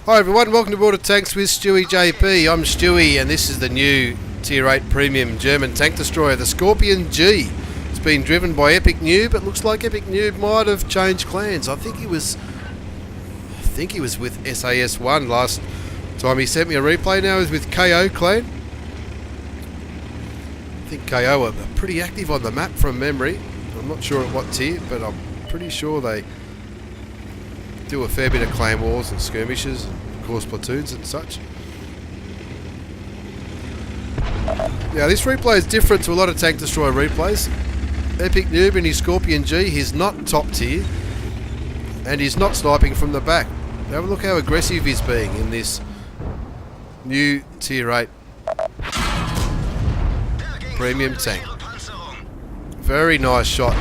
Hi everyone, welcome to Boarded Tanks with stewiejp. I'm Stewie and this is the new Tier 8 Premium German tank destroyer, the Skorpion G. It's been driven by Epicnewb. It looks like Epicnewb might have changed clans. I think he was with SAS1 last time he sent me a replay. Now he's with KO clan. I think KO are pretty active on the map from memory. I'm not sure at what tier, but I'm pretty sure they do a fair bit of clan wars and skirmishes and of course platoons and such. Now this replay is different to a lot of tank destroyer replays. Epicnewb in his Skorpion G, he's not top tier and he's not sniping from the back. Have a look how aggressive he's being in this new Tier 8 Premium tank. Very nice shot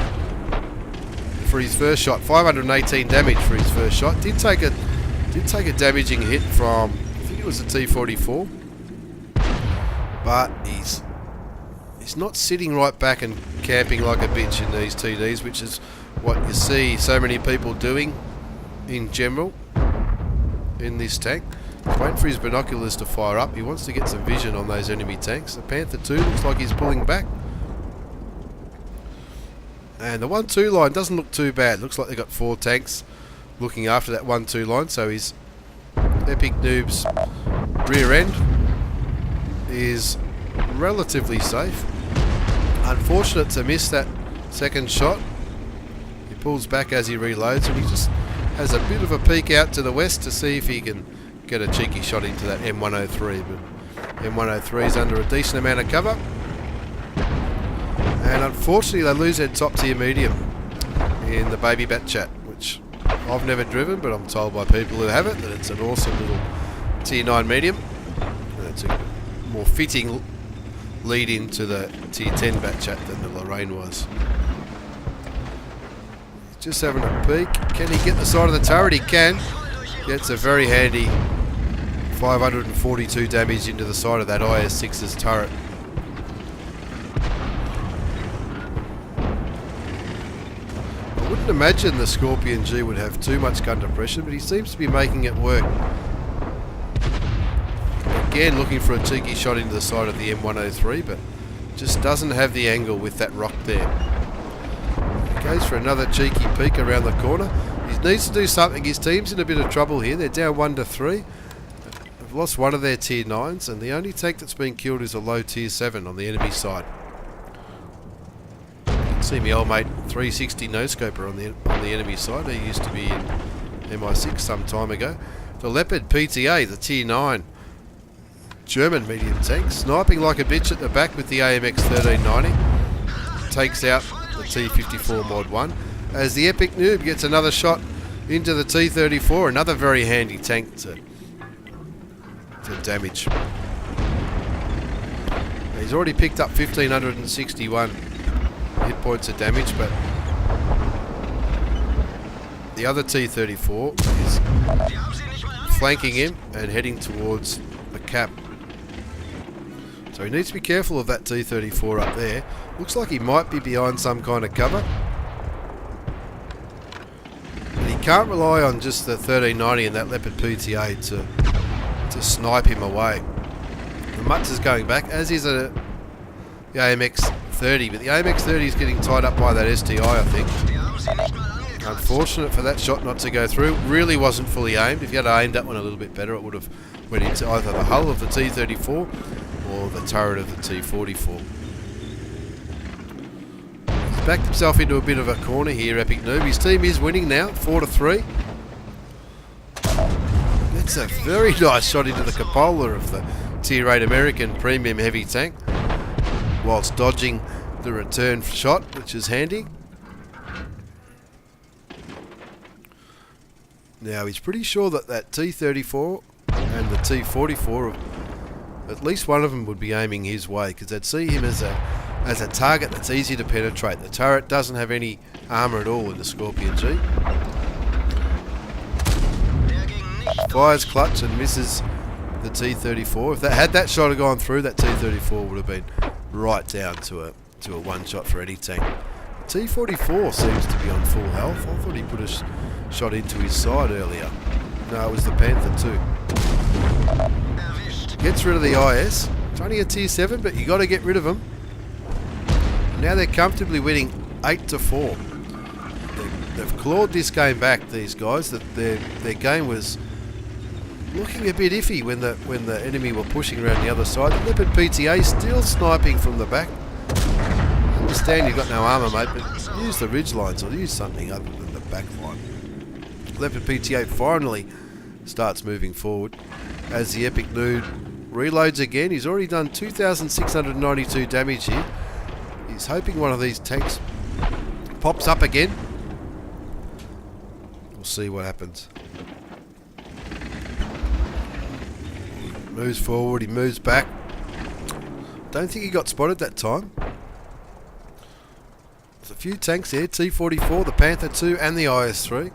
for his first shot. 518 damage for his first shot. Did take a damaging hit from, I think it was a T44, but he's not sitting right back and camping like a bitch in these TDs, which is what you see so many people doing in general in this tank. He's waiting for his binoculars to fire up. He wants to get some vision on those enemy tanks. The Panther 2 looks like he's pulling back. And the 1-2 line doesn't look too bad. Looks like they've got 4 tanks looking after that 1-2 line. So his Epicnewb's rear end is relatively safe. Unfortunate to miss that second shot. He pulls back as he reloads and he just has a bit of a peek out to the west to see if he can get a cheeky shot into that M103. But M103 is under a decent amount of cover. And unfortunately they lose their top tier medium in the baby bat chat, which I've never driven, but I'm told by people who have it that it's an awesome little tier 9 medium. And it's a more fitting lead into the tier 10 bat chat than the Lorraine was. Just having a peek. Can he get the side of the turret? He can. Gets a very handy 542 damage into the side of that IS-6's turret. I wouldn't imagine the Skorpion G would have too much gun depression, but he seems to be making it work. Again, looking for a cheeky shot into the side of the M103, but just doesn't have the angle with that rock there. Goes for another cheeky peek around the corner. He needs to do something. His team's in a bit of trouble here. They're down 1-3. They've lost one of their tier 9s, and the only tank that's been killed is a low tier 7 on the enemy side. See me old mate 360 no-scoper on the enemy side. He used to be in MI6 some time ago. The Leopard PTA, the tier 9 German medium tank, sniping like a bitch at the back with the AMX 1390. Takes out the T54 Mod 1. As the Epicnewb gets another shot into the T34, another very handy tank to damage. He's already picked up 1561 hit points of damage, but the other T34 is flanking him and heading towards the cap. So he needs to be careful of that T34 up there. Looks like he might be behind some kind of cover. But he can't rely on just the 1390 and that Leopard PTA to snipe him away. The Mutz is going back, as is the AMX 30, but the AMX 30 is getting tied up by that STI, I think. Unfortunate for that shot not to go through. Really wasn't fully aimed. If you had aimed that one a little bit better, it would have went into either the hull of the T34 or the turret of the T44. He's backed himself into a bit of a corner here, Epicnewb. His team is winning now, 4-3. That's a very nice shot into the cupola of the Tier 8 American Premium Heavy Tank, whilst dodging the return shot, which is handy. Now he's pretty sure that that T34 and the T44, at least one of them would be aiming his way, because they'd see him as a target that's easy to penetrate. The turret doesn't have any armour at all in the Skorpion G. Fires clutch and misses the T34. If had that shot gone through, that T34 would have been right down to a one shot for any tank. T44 seems to be on full health. I thought he put a shot into his side earlier. No, it was the Panther 2. Gets rid of the IS. It's only a tier 7, but you got to get rid of them. Now they're comfortably winning 8-4. They've clawed this game back, these guys. That their game was looking a bit iffy when the enemy were pushing around the other side. The Leopard PTA still sniping from the back. I understand you've got no armour, mate, but use the ridge lines or use something other than the back line. Leopard PTA finally starts moving forward as the Epicnewb reloads again. He's already done 2,692 damage here. He's hoping one of these tanks pops up again. We'll see what happens. He moves forward, he moves back. Don't think he got spotted that time. There's a few tanks here, T-44, the Panther 2 and the IS-3.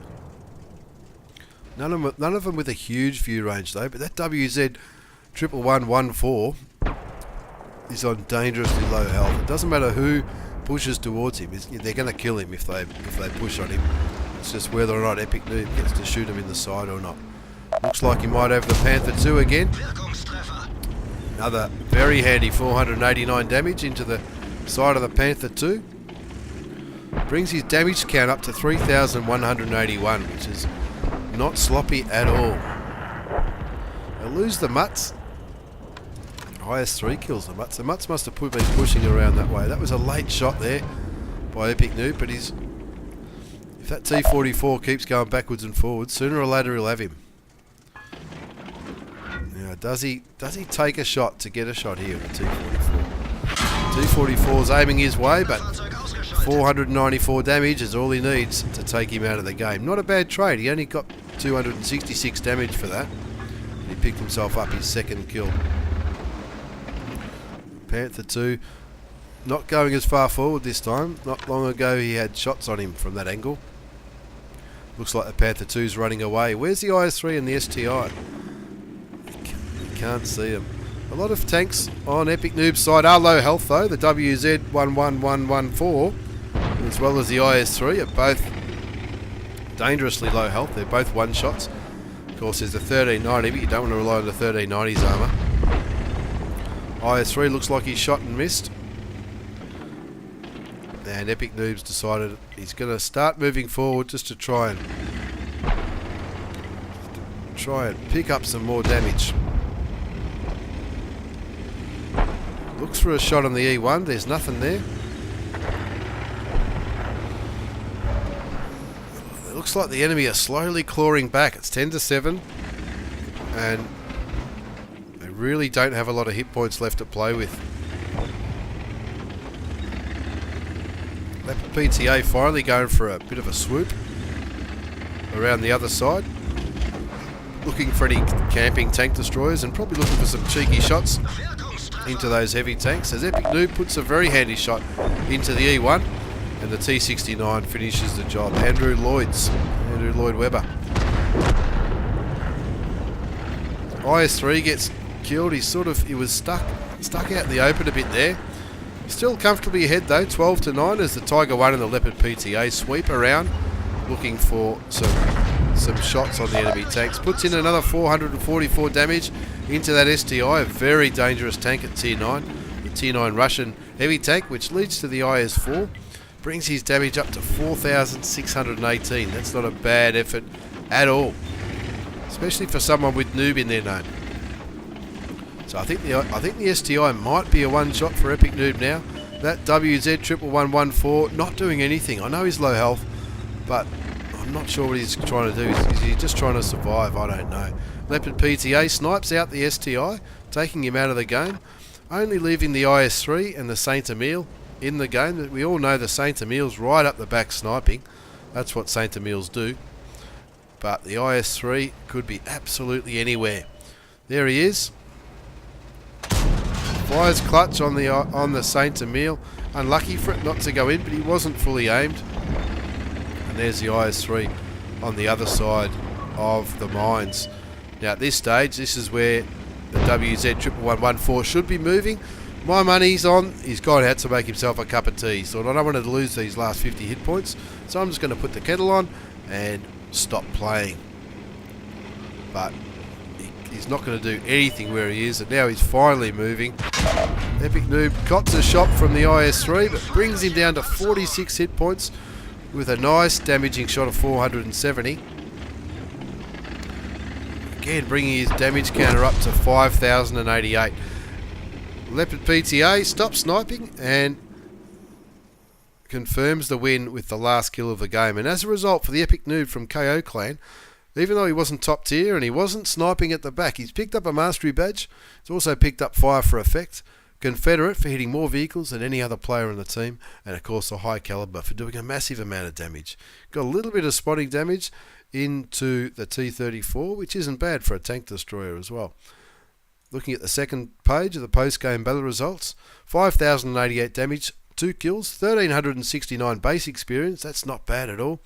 None of them with a huge view range though, but that WZ 11114 is on dangerously low health. It doesn't matter who pushes towards him, they're going to kill him if they push on him. It's just whether or not Epicnewb gets to shoot him in the side or not. Looks like he might have the Panther 2 again. Another very handy 489 damage into the side of the Panther 2. Brings his damage count up to 3,181, which is not sloppy at all. They'll lose the Mutz. IS-3 kills the Mutz. The Mutz must have been pushing around that way. That was a late shot there by Epicnewb, but if that T-44 keeps going backwards and forwards, sooner or later he'll have him. Now, does he take a shot to get a shot here with the T-44? T-44's aiming his way, but 494 damage is all he needs to take him out of the game. Not a bad trade. He only got 266 damage for that. He picked himself up his second kill. Panther 2 not going as far forward this time. Not long ago he had shots on him from that angle. Looks like the Panther 2's running away. Where's the IS-3 and the STI? You can't see them. A lot of tanks on Epicnewb's side are low health though. The WZ 11114 as well as the IS-3 are both dangerously low health. They're both one shots. Of course there's a 1390, but you don't want to rely on the 1390's armour. IS-3 looks like he's shot and missed. And Epicnewb's decided he's going to start moving forward just to try and pick up some more damage. Looks for a shot on the E1. There's nothing there. It looks like the enemy are slowly clawing back. It's 10-7, and they really don't have a lot of hit points left to play with. Leopard PTA finally going for a bit of a swoop around the other side, looking for any camping tank destroyers and probably looking for some cheeky shots into those heavy tanks, as Epicnewb puts a very handy shot into the E1 and the T69 finishes the job. Andrew Lloyd Webber. IS-3 gets killed. He was stuck out in the open a bit there. Still comfortably ahead though, 12-9 as the Tiger 1 and the Leopard PTA sweep around looking for some shots on the enemy tanks. Puts in another 444 damage into that STI, a very dangerous tank at tier 9. The tier 9 Russian heavy tank, which leads to the IS-4. Brings his damage up to 4,618. That's not a bad effort at all, especially for someone with noob in their name. So I think the STI might be a one shot for Epicnewb now. That WZ 11114 not doing anything. I know he's low health, but I'm not sure what he's trying to do. Is he just trying to survive? I don't know. Leopard PTA snipes out the STI, taking him out of the game, only leaving the IS-3 and the Saint Emile in the game. We all know the Saint Emile's right up the back sniping. That's what Saint Emile's do. But the IS-3 could be absolutely anywhere. There he is. Fires clutch on the Saint Emile. Unlucky for it not to go in, but he wasn't fully aimed. And there's the IS-3 on the other side of the mines. Now at this stage, this is where the WZ 11114 should be moving. My money's on, he's gone out to make himself a cup of tea. So I don't want to lose these last 50 hit points. So I'm just going to put the kettle on and stop playing. but he's not going to do anything where he is, and now he's finally moving. Epicnewb cops a shot from the IS-3, but brings him down to 46 hit points with a nice damaging shot of 470. Again, bringing his damage counter up to 5,088. Leopard PTA stops sniping and confirms the win with the last kill of the game. And as a result, for the Epicnewb from KO Clan, even though he wasn't top tier and he wasn't sniping at the back, he's picked up a mastery badge. He's also picked up fire for effect, Confederate for hitting more vehicles than any other player on the team, and of course the high caliber for doing a massive amount of damage. Got a little bit of spotting damage into the T-34, which isn't bad for a tank destroyer as well. Looking at the second page of the post-game battle results, 5,088 damage, 2 kills, 1,369 base experience. That's not bad at all.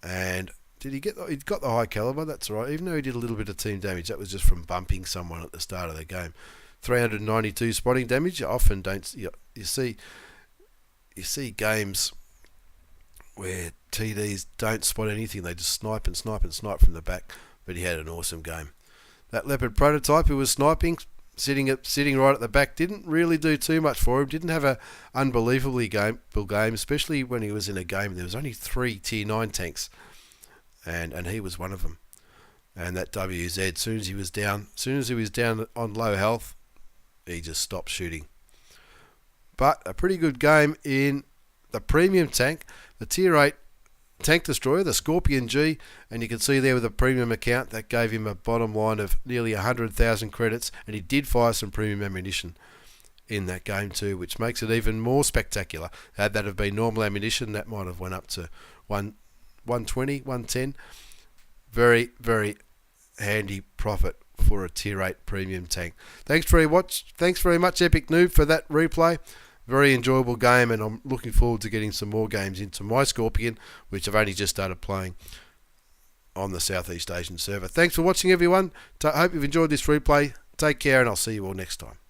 And did he get? He got the high caliber. That's right. Even though he did a little bit of team damage, that was just from bumping someone at the start of the game. 392 spotting damage. You often don't. You see games where TDs don't spot anything. They just snipe and snipe and snipe from the back. But he had an awesome game. That Leopard prototype who was sniping, sitting right at the back, didn't really do too much for him. Didn't have an unbelievably game, especially when he was in a game. There was only 3 tier 9 tanks, and he was one of them. And that WZ, as soon as he was down on low health, he just stopped shooting. But a pretty good game in the premium tank, the tier 8 tank destroyer, the Skorpion G, and you can see there with a premium account that gave him a bottom line of nearly 100,000 credits, and he did fire some premium ammunition in that game too, which makes it even more spectacular. Had that have been normal ammunition, that might have went up to 120, 110. Very, very handy profit for a tier 8 premium tank. Thanks very much Epicnewb for that replay. Very enjoyable game, and I'm looking forward to getting some more games into my Skorpion, which I've only just started playing on the Southeast Asian server. Thanks for watching, everyone. Hope you've enjoyed this replay. Take care, and I'll see you all next time.